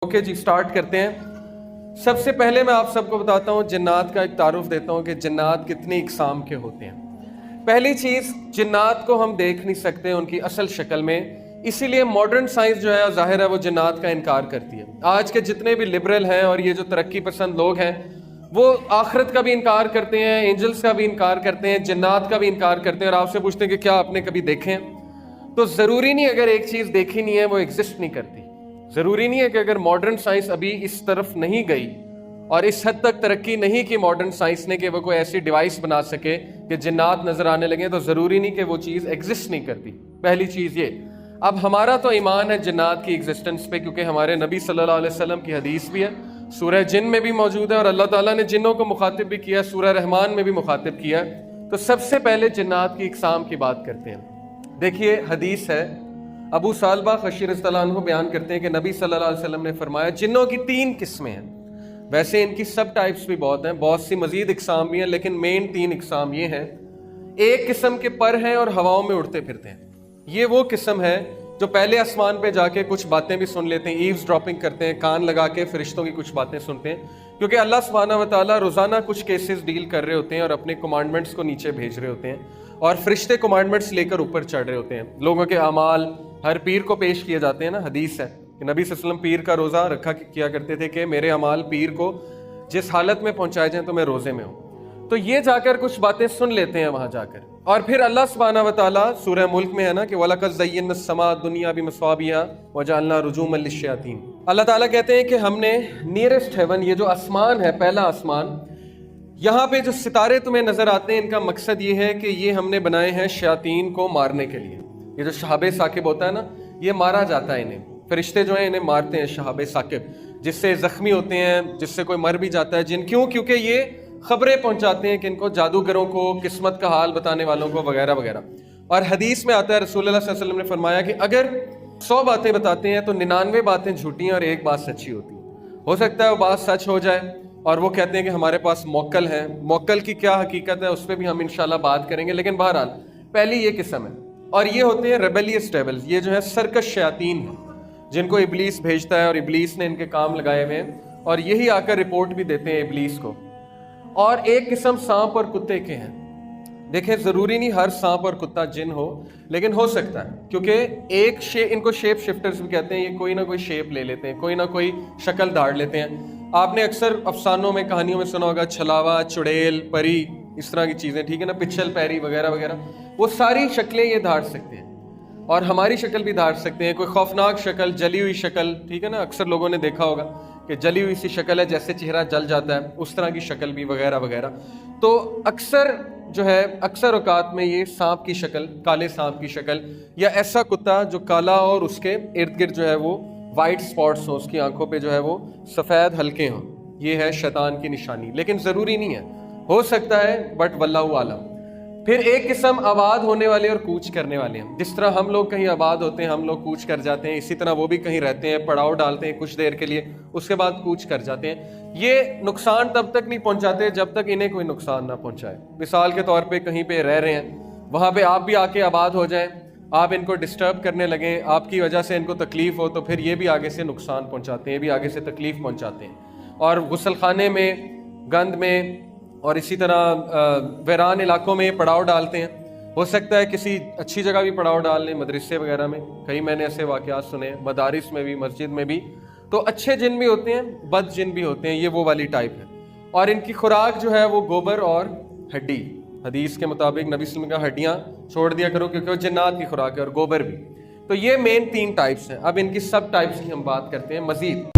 Okay جی، start کرتے ہیں۔ سب سے پہلے میں آپ سب کو بتاتا ہوں، جنات کا ایک تعارف دیتا ہوں کہ جنات کتنی اقسام کے ہوتے ہیں۔ پہلی چیز، جنات کو ہم دیکھ نہیں سکتے ان کی اصل شکل میں، اسی لیے ماڈرن سائنس جو ہے ظاہر ہے وہ جنات کا انکار کرتی ہے۔ آج کے جتنے بھی لبرل ہیں اور یہ جو ترقی پسند لوگ ہیں، وہ آخرت کا بھی انکار کرتے ہیں، اینجلز کا بھی انکار کرتے ہیں، جنات کا بھی انکار کرتے ہیں، اور آپ سے پوچھتے ہیں کہ کیا آپ نے کبھی دیکھے ہیں؟ تو ضروری نہیں اگر ایک چیز دیکھی نہیں ہے وہ ایگزسٹ نہیں کرتی۔ ضروری نہیں ہے کہ اگر ماڈرن سائنس ابھی اس طرف نہیں گئی اور اس حد تک ترقی نہیں کی ماڈرن سائنس نے کہ وہ کوئی ایسی ڈیوائس بنا سکے کہ جنات نظر آنے لگیں، تو ضروری نہیں کہ وہ چیز ایگزسٹ نہیں کرتی۔ پہلی چیز یہ۔ اب ہمارا تو ایمان ہے جنات کی ایگزسٹنس پہ، کیونکہ ہمارے نبی صلی اللہ علیہ وسلم کی حدیث بھی ہے، سورہ جن میں بھی موجود ہے، اور اللہ تعالیٰ نے جنوں کو مخاطب بھی کیا، سورہ رحمان میں بھی مخاطب کیا۔ تو سب سے پہلے جنات کی اقسام کی بات کرتے ہیں۔ دیکھیے حدیث ہے، ابو سالبہ خشی رضی اللہ عنہ بیان کرتے ہیں کہ نبی صلی اللہ علیہ وسلم نے فرمایا جنوں کی 3 قسمیں ہیں۔ ویسے ان کی سب ٹائپس بھی بہت ہیں، بہت سی مزید اقسام بھی ہیں، لیکن مین 3 اقسام یہ ہیں۔ ایک قسم کے پر ہیں اور ہواؤں میں اڑتے پھرتے ہیں۔ یہ وہ قسم ہے جو پہلے آسمان پہ جا کے کچھ باتیں بھی سن لیتے ہیں، ایوز ڈراپنگ کرتے ہیں، کان لگا کے فرشتوں کی کچھ باتیں سنتے ہیں، کیونکہ اللہ سبحانہ و تعالیٰ روزانہ کچھ کیسز ڈیل کر رہے ہوتے ہیں اور اپنے کمانڈمنٹس کو نیچے بھیج رہے ہوتے ہیں، اور فرشتے کمانڈمنٹس لے کر اوپر چڑھ رہے ہوتے ہیں۔ لوگوں کے اعمال ہر پیر کو پیش کیے جاتے ہیں نا، حدیث ہے کہ نبی صلی اللہ علیہ وسلم پیر کا روزہ رکھا کیا کرتے تھے کہ میرے اعمال پیر کو جس حالت میں پہنچائے جائیں تو میں روزے میں ہوں۔ تو یہ جا کر کچھ باتیں سن لیتے ہیں وہاں جا کر، اور پھر اللہ سبحانہ و تعالیٰ سورہ ملک میں ہے نا کہ وَلَقَدْ زَيَّنَّا السَّمَاءَ الدُّنْيَا بِمَصَابِيحَ وَجَعَلْنَا رُجُومًا لِلشَّيَاطِينِ۔ اللہ تعالیٰ کہتے ہیں کہ ہم نے نیئرسٹ ہیون، یہ جو آسمان ہے، پہلا آسمان، یہاں پہ جو ستارے تمہیں نظر آتے ہیں، ان کا مقصد یہ ہے کہ یہ ہم نے بنائے ہیں شیاطین کو مارنے کے لیے۔ یہ جو شہاب ثاقب ہوتا ہے نا، یہ مارا جاتا ہے انہیں، فرشتے جو ہیں انہیں مارتے ہیں شہاب ثاقب، جس سے زخمی ہوتے ہیں، جس سے کوئی مر بھی جاتا ہے جن، کیونکہ یہ خبریں پہنچاتے ہیں کہ ان کو جادوگروں کو، قسمت کا حال بتانے والوں کو وغیرہ وغیرہ۔ اور حدیث میں آتا ہے رسول اللہ صلی اللہ علیہ وسلم نے فرمایا کہ اگر 100 باتیں بتاتے ہیں تو 99 باتیں جھوٹی ہیں اور 1 بات سچی ہوتی ہے۔ ہو سکتا ہے وہ بات سچ ہو جائے، اور وہ کہتے ہیں کہ ہمارے پاس موکل ہے، موکل کی کیا حقیقت ہے اس پہ بھی ہم انشاءاللہ بات کریں گے، لیکن بہرحال پہلی یہ قسم ہے۔ اور یہ ہوتے ہیں ریبیلیس ڈیولز، یہ جو ہے سرکش شیاطین ہیں جن کو ابلیس بھیجتا ہے، اور ابلیس نے ان کے کام لگائے ہوئے ہیں، اور یہی آ کر رپورٹ بھی دیتے ہیں ابلیس کو۔ اور ایک قسم سانپ اور کتے کے ہیں۔ دیکھیں ضروری نہیں ہر سانپ اور کتا جن ہو، لیکن ہو سکتا ہے، کیونکہ ان کو شیپ شفٹرز بھی کہتے ہیں، یہ کوئی نہ کوئی شیپ لے لیتے ہیں، کوئی نہ کوئی شکل دھاڑ لیتے ہیں۔ آپ نے اکثر افسانوں میں، کہانیوں میں سنا ہوگا چھلاوا، چڑیل، پری، اس طرح کی چیزیں، ٹھیک ہے نا، پچھل پیری وغیرہ وغیرہ، وہ ساری شکلیں یہ دھاڑ سکتے ہیں، اور ہماری شکل بھی دھاڑ سکتے ہیں۔ کوئی خوفناک شکل، جلی ہوئی شکل، ٹھیک ہے نا، اکثر لوگوں نے دیکھا ہوگا کہ جلی ہوئی سی شکل ہے، جیسے چہرہ جل جاتا ہے، اس طرح کی شکل بھی وغیرہ وغیرہ۔ تو اکثر اوقات میں یہ سانپ کی شکل، کالے سانپ کی شکل، یا ایسا کتا جو کالا اور اس کے ارد گرد جو ہے وہ وائٹ سپاٹس ہوں، اس کی آنکھوں پہ جو ہے وہ سفید حلقے ہوں، یہ ہے شیطان کی نشانی، لیکن ضروری نہیں ہے، ہو سکتا ہے، بٹ واللہ عالم۔ پھر ایک قسم آباد ہونے والے اور کوچ کرنے والے ہیں۔ جس طرح ہم لوگ کہیں آباد ہوتے ہیں، ہم لوگ کوچ کر جاتے ہیں، اسی طرح وہ بھی کہیں رہتے ہیں، پڑاؤ ڈالتے ہیں کچھ دیر کے لیے، اس کے بعد کوچ کر جاتے ہیں۔ یہ نقصان تب تک نہیں پہنچاتے جب تک انہیں کوئی نقصان نہ پہنچائے۔ مثال کے طور پہ کہیں پہ رہ رہے ہیں، وہاں پہ آپ بھی آ کے آباد ہو جائیں، آپ ان کو ڈسٹرب کرنے لگیں، آپ کی وجہ سے ان کو تکلیف ہو، تو پھر یہ بھی آگے سے نقصان پہنچاتے ہیں، یہ بھی آگے سے تکلیف پہنچاتے ہیں۔ اور غسل خانے میں، گند میں، اور اسی طرح ویران علاقوں میں پڑاؤ ڈالتے ہیں۔ ہو سکتا ہے کسی اچھی جگہ بھی پڑاؤ ڈال لیں، مدرسے وغیرہ میں، کئی میں نے ایسے واقعات سنے، مدارس میں بھی، مسجد میں بھی۔ تو اچھے جن بھی ہوتے ہیں، بد جن بھی ہوتے ہیں، یہ وہ والی ٹائپ ہے۔ اور ان کی خوراک جو ہے وہ گوبر اور ہڈی، حدیث کے مطابق نبی صلی اللہ علیہ وسلم کا ہڈیاں چھوڑ دیا کرو کیونکہ وہ جنات کی خوراک ہے، اور گوبر بھی۔ تو یہ مین 3 ٹائپس ہیں۔ اب ان کی سب ٹائپس کی ہم بات کرتے ہیں مزید۔